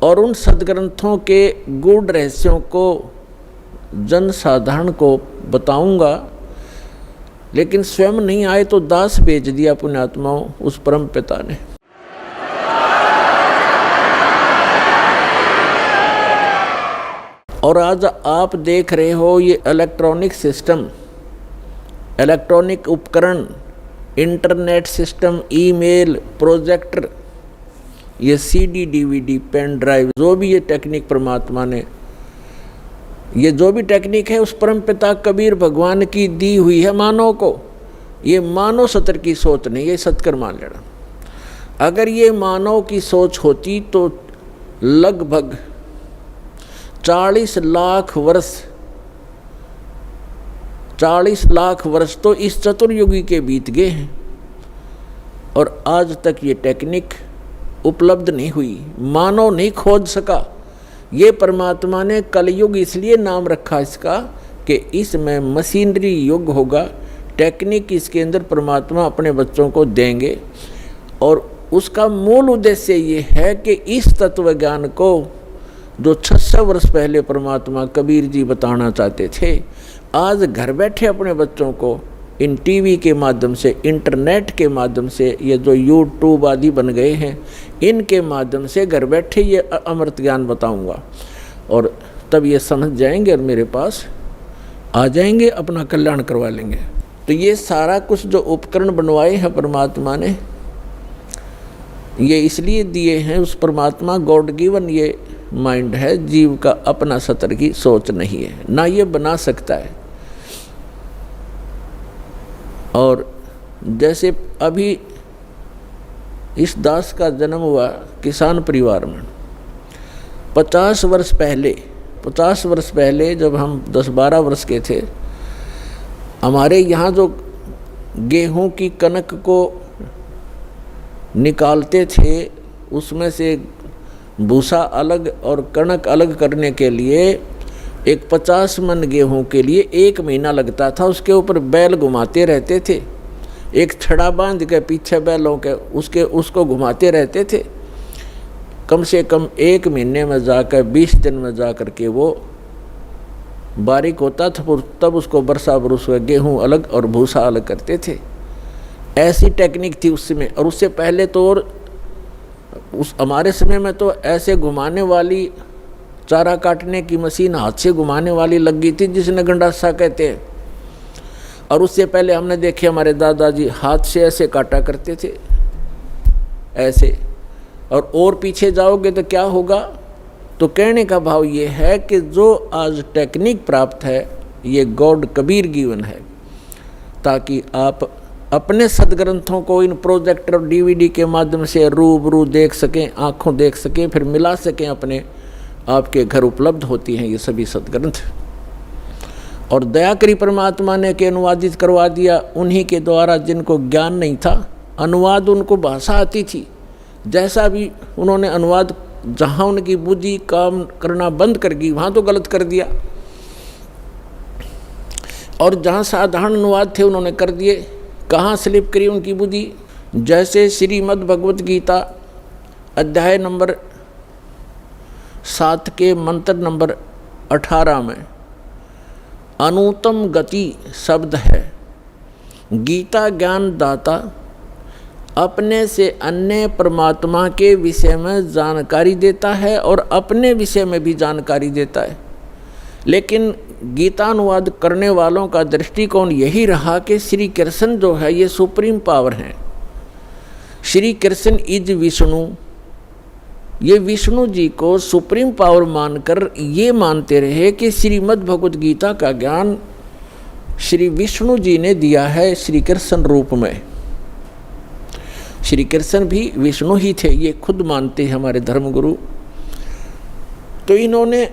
और उन सदग्रंथों के गूढ़ रहस्यों को जनसाधारण को बताऊंगा, लेकिन स्वयं नहीं आए तो दास भेज दिया पुण्यात्माओं उस परम पिता ने। और आज आप देख रहे हो ये इलेक्ट्रॉनिक सिस्टम, इलेक्ट्रॉनिक उपकरण, इंटरनेट सिस्टम, ईमेल, प्रोजेक्टर, ये सीडी, डीवीडी, पेन ड्राइव, जो भी ये टेक्निक परमात्मा ने, ये जो भी टेक्निक है उस परम पिता कबीर भगवान की दी हुई है मानव को। ये मानव सत्र की सोच नहीं, ये सत्कर मान लेना। अगर ये मानव की सोच होती तो लगभग 40 लाख वर्ष तो इस चतुर्युगी के बीत गए हैं और आज तक ये टेक्निक उपलब्ध नहीं हुई, मानव नहीं खोज सका। ये परमात्मा ने कलयुग इसलिए नाम रखा इसका कि इसमें मशीनरी युग होगा, टेक्निक इसके अंदर परमात्मा अपने बच्चों को देंगे। और उसका मूल उद्देश्य ये है कि इस तत्व ज्ञान को जो 600 वर्ष पहले परमात्मा कबीर जी बताना चाहते थे, आज घर बैठे अपने बच्चों को इन टीवी के माध्यम से, इंटरनेट के माध्यम से, ये जो यूट्यूब आदि बन गए हैं, इनके माध्यम से घर बैठे ये अमृत ज्ञान बताऊंगा और तब ये समझ जाएंगे और मेरे पास आ जाएंगे, अपना कल्याण करवा लेंगे। तो ये सारा कुछ जो उपकरण बनवाए हैं परमात्मा ने, ये इसलिए दिए हैं, उस परमात्मा गॉड गिवन ये माइंड है, जीव का अपना सतर की सोच नहीं है, ना ये बना सकता है। और जैसे अभी इस दास का जन्म हुआ किसान परिवार में, 50 वर्ष पहले जब हम 10-12 वर्ष के थे, हमारे यहाँ जो गेहूं की कनक को निकालते थे उसमें से भूसा अलग और कणक अलग करने के लिए एक 50 मन गेहूं के लिए 1 महीना लगता था। उसके ऊपर बैल घुमाते रहते थे, एक छड़ा बांध के पीछे बैलों के उसको घुमाते रहते थे। कम से कम 1 महीने में जाकर 20 दिन में जाकर के वो बारीक होता था, तब उसको बरसा बरस गेहूँ अलग और भूसा अलग करते थे। ऐसी टेक्निक थी उस समय। और उससे पहले तो और उस हमारे समय में तो ऐसे घुमाने वाली चारा काटने की मशीन हाथ से घुमाने वाली लग गई थी, जिसने गंडासा कहते हैं। और उससे पहले हमने देखे हमारे हाथ से ऐसे काटा करते थे, ऐसे। और पीछे जाओगे तो क्या होगा? तो कहने का भाव ये है कि जो आज टेक्निक प्राप्त है ये गॉड कबीर गिवन है, ताकि आप अपने सदग्रंथों को इन प्रोजेक्टर और डीवीडी के माध्यम से रूबरू देख सकें, आँखों देख सकें, फिर मिला सकें अपने। आपके घर उपलब्ध होती हैं ये सभी सदग्रंथ। और दया करी परमात्मा ने के अनुवादित करवा दिया उन्हीं के द्वारा जिनको ज्ञान नहीं था। अनुवाद उनको भाषा आती थी, जैसा भी उन्होंने अनुवाद, जहाँ उनकी बुद्धि काम करना बंद कर गई वहाँ तो गलत कर दिया, और जहाँ साधारण अनुवाद थे उन्होंने कर दिए। कहाँ स्लिप करी उनकी बुद्धि? जैसे श्रीमद् भगवत गीता अध्याय नंबर 7 के मंत्र नंबर 18 में अनुत्तम गति शब्द है। गीता ज्ञान दाता अपने से अन्य परमात्मा के विषय में जानकारी देता है और अपने विषय में भी जानकारी देता है। लेकिन गीता अनुवाद करने वालों का दृष्टिकोण यही रहा कि श्री कृष्ण जो है ये सुप्रीम पावर हैं। श्री कृष्ण इज विष्णु, ये विष्णु जी को सुप्रीम पावर मानकर ये मानते रहे कि श्रीमद् भगवत गीता का ज्ञान श्री विष्णु जी ने दिया है श्री कृष्ण रूप में। श्री कृष्ण भी विष्णु ही थे, ये खुद मानते हैं हमारे धर्मगुरु। तो इन्होंने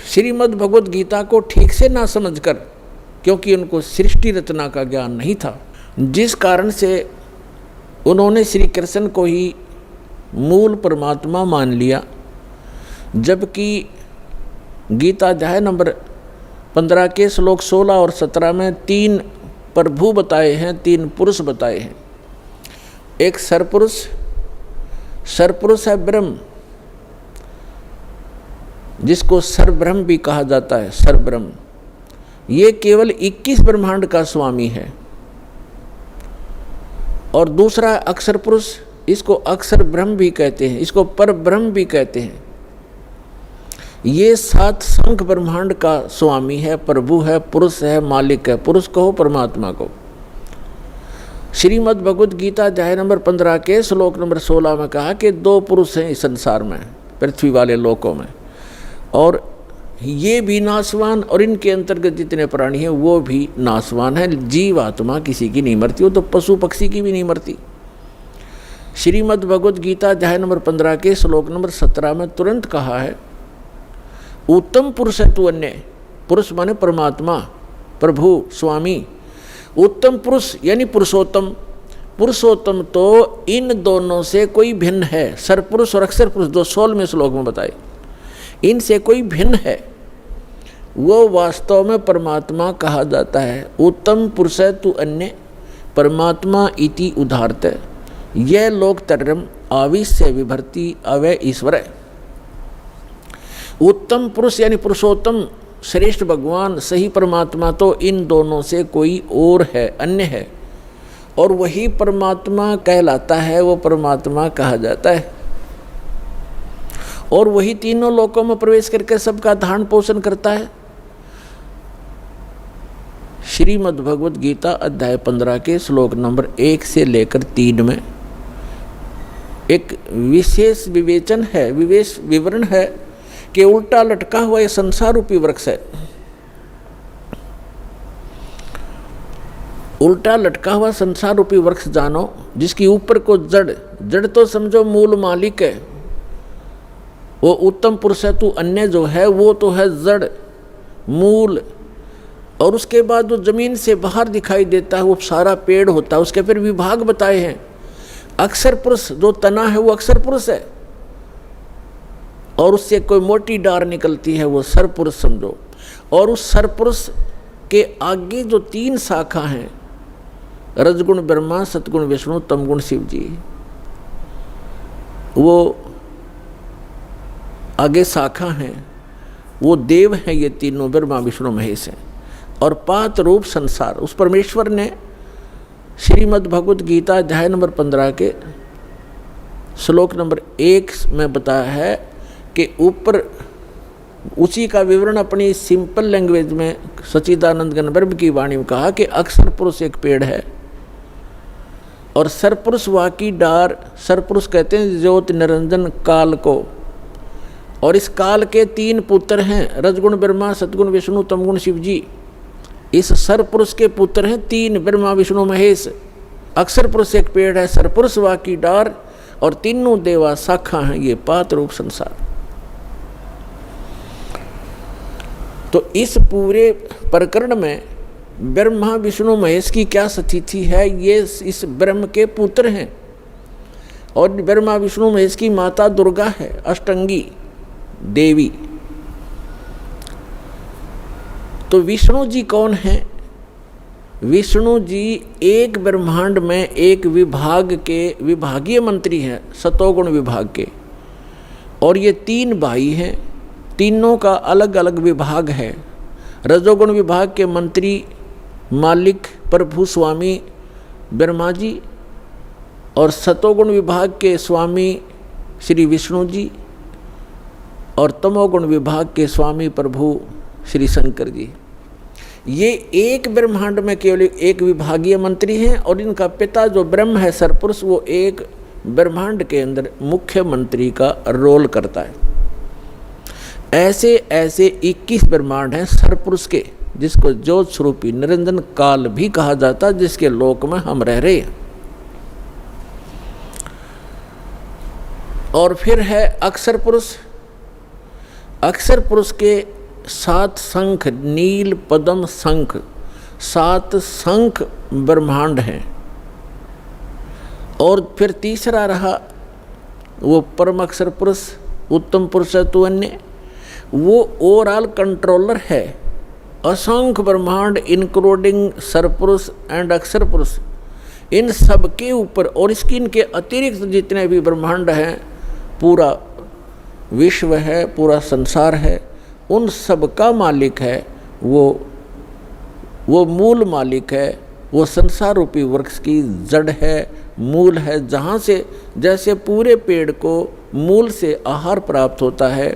श्रीमद् भगवत गीता को ठीक से ना समझकर, क्योंकि उनको सृष्टि रचना का ज्ञान नहीं था, जिस कारण से उन्होंने श्री कृष्ण को ही मूल परमात्मा मान लिया। जबकि गीता अध्याय नंबर 15 के श्लोक 16 और 17 में 3 प्रभु बताए हैं, 3 पुरुष बताए हैं। एक सरपुरुष है ब्रह्म, जिसको सरब्रह्म भी कहा जाता है, सरब्रह्म, ये केवल 21 ब्रह्मांड का स्वामी है। और दूसरा अक्षर पुरुष, इसको अक्षर ब्रह्म भी कहते हैं, इसको पर ब्रह्म भी कहते हैं। ये 7 संख ब्रह्मांड का स्वामी है, प्रभु है, पुरुष है, मालिक है। पुरुष कहो परमात्मा को। श्रीमद् भगवद गीता अध्याय नंबर 15 के श्लोक नंबर 16 में कहा कि 2 पुरुष हैं इस संसार में, पृथ्वी वाले लोकों में, और ये भी नाशवान और इनके अंतर्गत जितने प्राणी हैं वो भी नाशवान है। जीव आत्मा किसी की नहीं मरती, वो तो पशु पक्षी की भी नहीं मरती। श्रीमद् भगवद गीता अध्याय नंबर 15 के श्लोक नंबर 17 में तुरंत कहा है, उत्तम पुरुष है तू अन्य। पुरुष माने परमात्मा, प्रभु, स्वामी। उत्तम पुरुष यानी पुरुषोत्तम। पुरुषोत्तम तो इन दोनों से कोई भिन्न है। सरपुरुष और अक्षर पुरुष, जो 16वें श्लोक में बताए, इनसे कोई भिन्न है, वो वास्तव में परमात्मा कहा जाता है। उत्तम पुरुष है तू अन्य परमात्मा इति उदाहरत। यह लोकतरम आविश्य विभर्ति अवय ईश्वर है। उत्तम पुरुष यानी पुरुषोत्तम, श्रेष्ठ भगवान, सही परमात्मा तो इन दोनों से कोई और है, अन्य है, और वही परमात्मा कहलाता है, वो परमात्मा कहा जाता है। और वही तीनों लोकों में प्रवेश करके सबका धारण पोषण करता है। श्रीमद् भगवद गीता अध्याय 15 के श्लोक नंबर 1 से लेकर 3 में एक विशेष विवेचन है, विवेश विवरण है कि उल्टा लटका हुआ ये संसार रूपी वृक्ष है। उल्टा लटका हुआ संसार रूपी वृक्ष जानो, जिसकी ऊपर को जड़ तो समझो मूल मालिक है, वो उत्तम पुरुष है तू अन्य जो है वो तो है जड़, मूल, और उसके बाद जो जमीन से बाहर दिखाई देता है वो सारा पेड़ होता है। उसके फिर विभाग बताए हैं। अक्षर पुरुष जो तना है वो अक्षर पुरुष है, और उससे कोई मोटी डार निकलती है वो सरपुरुष समझो। और उस सरपुरुष के आगे जो 3 शाखा हैं, रजगुण ब्रह्मा, सतगुण विष्णु, तमगुण शिव जी, वो आगे शाखा हैं, वो देव हैं, ये तीनों ब्रह्मा विष्णु महेश हैं। और 5 रूप संसार, उस परमेश्वर ने श्रीमद् भगवद गीता अध्याय नंबर 15 के श्लोक नंबर 1 में बताया है कि ऊपर उसी का विवरण अपनी सिंपल लैंग्वेज में सच्चिदानंद घन ब्रह्म की वाणी में कहा कि अक्षर पुरुष एक पेड़ है और सरपुरुष वाकी डार। सरपुरुष कहते हैं ज्योत निरंजन काल को, और इस काल के 3 पुत्र हैं, रजगुण ब्रह्मा, सतगुण विष्णु, तमगुण शिव जी। इस सरपुरुष के पुत्र हैं 3, ब्रह्मा विष्णु महेश। अक्षर पुरुष एक पेड़ है, सरपुरुष वाकी डार, और तीनों देवा शाखा हैं, ये 5 रूप संसार। तो इस पूरे प्रकरण में ब्रह्मा विष्णु महेश की क्या स्थिति है, ये इस ब्रह्म के पुत्र हैं, और ब्रह्मा विष्णु महेश की माता दुर्गा है, अष्टंगी देवी। तो विष्णु जी कौन हैं? विष्णु जी एक ब्रह्मांड में एक विभाग के विभागीय मंत्री हैं, सतोगुण विभाग के, और ये 3 भाई हैं, तीनों का अलग अलग विभाग है। रजोगुण विभाग के मंत्री मालिक प्रभु स्वामी ब्रह्मा जी, और सतोगुण विभाग के स्वामी श्री विष्णु जी, और तमोगुण विभाग के स्वामी प्रभु श्री शंकर जी। ये एक ब्रह्मांड में केवल एक विभागीय मंत्री हैं, और इनका पिता जो ब्रह्म है सरपुरुष, वो एक ब्रह्मांड के अंदर मुख्य मंत्री का रोल करता है। ऐसे ऐसे 21 ब्रह्मांड हैं सरपुरुष के, जिसको ज्योत स्वरूपी निरंजन काल भी कहा जाता है, जिसके लोक में हम रह रहे हैं। और फिर है अक्षर पुरुष। अक्षर पुरुष के 7 शंख, नील पद्म शंख, 7 शंख ब्रह्मांड हैं। और फिर तीसरा रहा वो परम अक्षर पुरुष, उत्तम पुरुष है तू अन्य, वो ओवरऑल कंट्रोलर है। असंख्य ब्रह्मांड इंक्लूडिंग सरपुरुष एंड अक्षर पुरुष, इन सब के ऊपर और इनके अतिरिक्त जितने भी ब्रह्मांड हैं पूरा, विश्व है, पूरा संसार है, उन सब का मालिक है वो मूल मालिक है, वो संसार रूपी वृक्ष की जड़ है, मूल है, जहाँ से जैसे पूरे पेड़ को मूल से आहार प्राप्त होता है,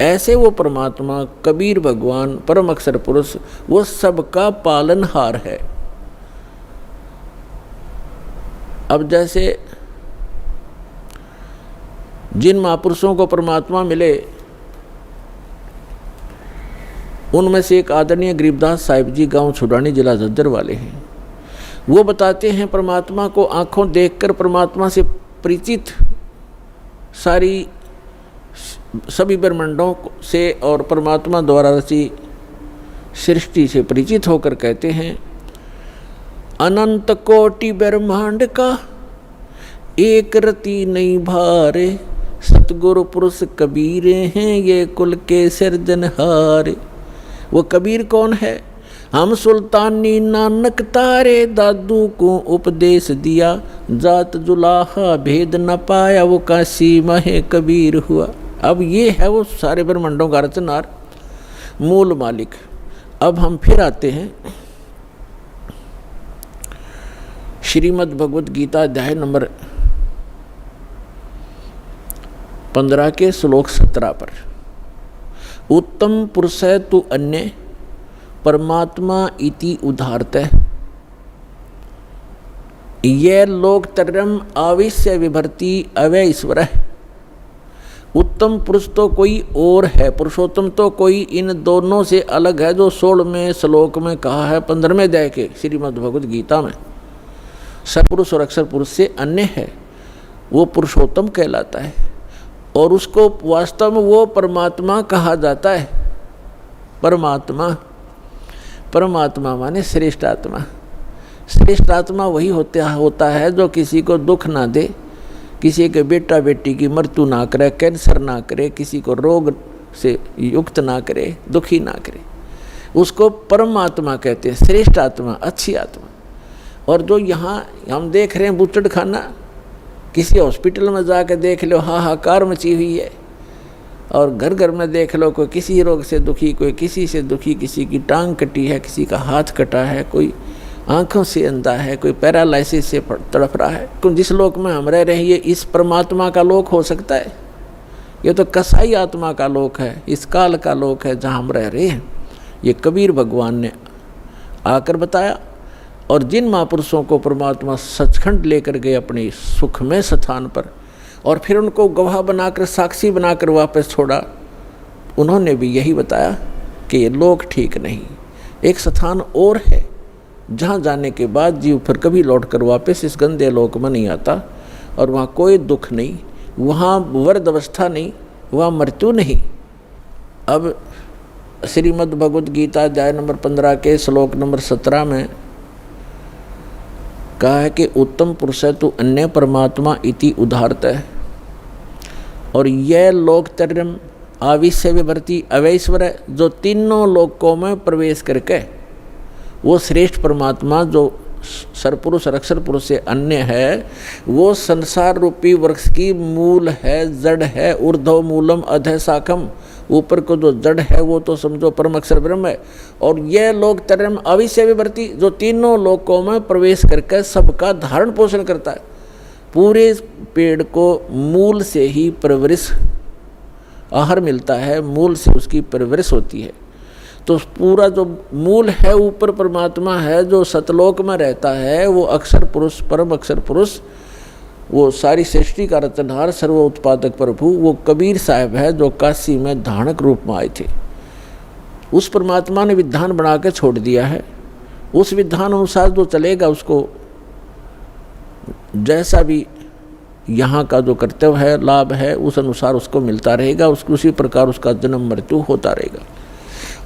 ऐसे वो परमात्मा कबीर भगवान परम अक्षर पुरुष वो सबका पालनहार है। अब जैसे जिन महापुरुषों को परमात्मा मिले उनमें से एक आदरणीय गरीबदास साहिब जी गांव छुड़ानी जिला झज्जर वाले हैं। वो बताते हैं परमात्मा को आंखों देखकर परमात्मा से परिचित सारी सभी ब्रह्मांडों से और परमात्मा द्वारा रची सृष्टि से परिचित होकर कहते हैं, अनंत कोटि ब्रह्मांड का एक रति नहीं भारे, सतगुरु पुरुष कबीर हैं ये कुल के सिरजनहार। वो कबीर कौन है? हम सुल्तानी नानक तारे, दादू को उपदेश दिया, जात जुलाहा भेद न पाया, वो काशी महे कबीर हुआ। अब ये है वो सारे ब्रह्मांडों का रचनहार, मूल मालिक। अब हम फिर आते हैं श्रीमद् भगवद गीता अध्याय नंबर 15 के श्लोक 17 पर। उत्तम पुरुष तु अन्य परमात्मा इति उदाहरतः, ये लोक तरम आविश्य विभर्ति अवय ईश्वर। उत्तम पुरुष तो कोई और है, पुरुषोत्तम तो कोई इन दोनों से अलग है, जो 16वें श्लोक में कहा है 15वें अध्याय के श्रीमद् भगवद गीता में। सपुरुष और अक्षर पुरुष से अन्य है, वो पुरुषोत्तम कहलाता है और उसको वास्तव में वो परमात्मा कहा जाता है। परमात्मा माने श्रेष्ठ आत्मा। श्रेष्ठ आत्मा वही होता है जो किसी को दुख ना दे, किसी के बेटा बेटी की मृत्यु ना करे, कैंसर ना करे, किसी को रोग से युक्त ना करे, दुखी ना करे, उसको परमात्मा कहते हैं, श्रेष्ठ आत्मा, अच्छी आत्मा। और जो यहाँ हम देख रहे हैं बुचड़ खाना, किसी हॉस्पिटल में जाकर देख लो हाहाकार मची हुई है, और घर घर में देख लो कोई किसी रोग से दुखी, कोई किसी से दुखी, किसी की टांग कटी है, किसी का हाथ कटा है, कोई आंखों से अंधा है, कोई पैरालाइसिस से तड़प रहा है। क्यों? जिस लोक में हम रह रहे हैं ये इस परमात्मा का लोक हो सकता है? ये तो कसाई आत्मा का लोक है, इस काल का लोक है जहाँ हम रह रहे हैं। ये कबीर भगवान ने आकर बताया। और जिन महापुरुषों को परमात्मा सचखंड लेकर गए अपने सुखमय स्थान पर, और फिर उनको गवाह बनाकर, साक्षी बनाकर वापस छोड़ा, उन्होंने भी यही बताया कि ये लोक ठीक नहीं, एक स्थान और है जहाँ जाने के बाद जीव फिर कभी लौटकर वापस इस गंदे लोक में नहीं आता, और वहाँ कोई दुख नहीं, वहाँ वर्द अवस्था नहीं, वहाँ मृत्यु नहीं। अब श्रीमद् भगवद गीता अध्याय नंबर 15 के श्लोक नंबर 17 में कहा है कि उत्तम पुरुष तो अन्य परमात्मा इति उदाहरतः, और यह लोकत्रयम् आविश्य विभर्ति अवैश्वर, जो तीनों लोकों में प्रवेश करके वो श्रेष्ठ परमात्मा जो सरपुरुष और अक्षर पुरुष से अन्य है, वो संसार रूपी वृक्ष की मूल है, जड़ है। ऊर्ध्व मूलम अधः शाखम, ऊपर को जो जड़ है वो तो समझो परम अक्षर ब्रह्म है। और यह लोक तरम अविश्य विभर्ति, जो तीनों लोकों में प्रवेश करके सबका धारण पोषण करता है। पूरे पेड़ को मूल से ही परवरिश आहार मिलता है, मूल से उसकी परवरिश होती है। तो पूरा जो मूल है ऊपर परमात्मा है, जो सतलोक में रहता है, वो अक्षर पुरुष, परम अक्षर पुरुष, वो सारी सृष्टि का रचनहार, सर्व उत्पादक प्रभु, वो कबीर साहब है जो काशी में धानक रूप में आए थे। उस परमात्मा ने विधान बना के छोड़ दिया है। उस विधान अनुसार जो चलेगा उसको जैसा भी यहाँ का जो कर्तव्य है, लाभ है, उस अनुसार उसको मिलता रहेगा, उसको उसी प्रकार उसका जन्म मृत्यु होता रहेगा।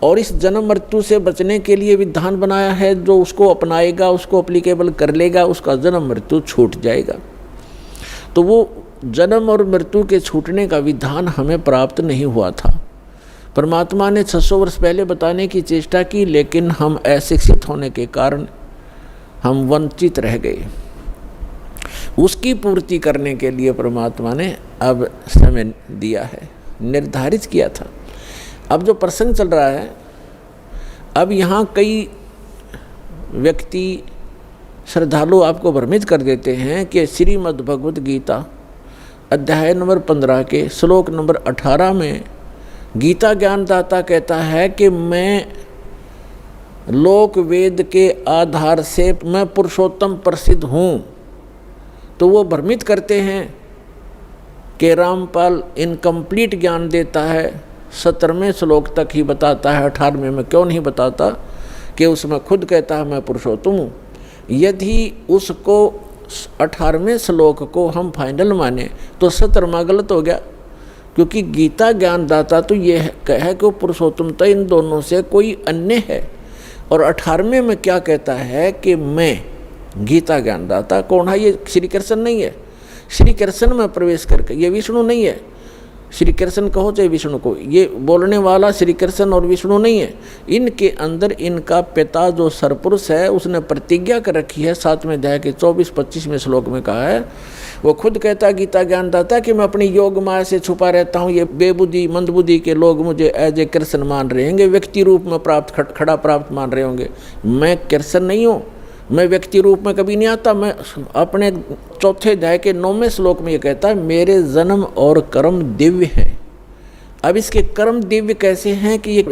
और इस जन्म मृत्यु से बचने के लिए विधान बनाया है, जो उसको अपनाएगा, उसको अप्लीकेबल कर लेगा, उसका जन्म मृत्यु छूट जाएगा। तो वो जन्म और मृत्यु के छूटने का विधान हमें प्राप्त नहीं हुआ था। परमात्मा ने 600 वर्ष पहले बताने की चेष्टा की, लेकिन हम अशिक्षित होने के कारण हम वंचित रह गए। उसकी पूर्ति करने के लिए परमात्मा ने अब समय दिया है। निर्धारित किया था। अब जो प्रसंग चल रहा है, अब यहाँ कई व्यक्ति श्रद्धालु आपको भ्रमित कर देते हैं कि श्रीमद् भगवत गीता अध्याय नंबर 15 के श्लोक नंबर 18 में गीता ज्ञानदाता कहता है कि मैं लोक वेद के आधार से मैं पुरुषोत्तम प्रसिद्ध हूँ। तो वो भ्रमित करते हैं कि रामपाल इनकम्प्लीट ज्ञान देता है, 17वें श्लोक तक ही बताता है, 18वें में क्यों नहीं बताता कि उसमें खुद कहता है मैं पुरुषोत्तम हूँ। यदि उसको 18वें श्लोक को हम फाइनल माने तो 17वां गलत हो गया, क्योंकि गीता ज्ञानदाता तो ये कहे कि पुरुषोत्तमता इन दोनों से कोई अन्य है। और 18वें में क्या कहता है कि मैं गीता ज्ञानदाता कौन है? ये श्री कृष्ण नहीं है। श्री कृष्ण में प्रवेश करके, ये विष्णु नहीं है। श्री कृष्ण कहो चाहे विष्णु को, ये बोलने वाला श्री कृष्ण और विष्णु नहीं है। इनके अंदर इनका पिता जो सरपुरुष है उसने प्रतिज्ञा कर रखी है, 7वें अध्याय के 24-25वें श्लोक में कहा है, वो खुद कहता है गीता ज्ञानदाता कि मैं अपनी योग माया से छुपा रहता हूँ। ये बेबुद्धि मंदबुद्धि के लोग मुझे एज ए कृष्ण मान रहे होंगे, व्यक्ति रूप में खड़ा प्राप्त मान रहे होंगे। मैं कृष्ण नहीं हूँ, मैं व्यक्ति रूप में कभी नहीं आता। मैं अपने 4थे अध्याय के 9वें श्लोक में ये कहता है मेरे जन्म और कर्म दिव्य हैं। अब इसके कर्म दिव्य कैसे हैं कि ये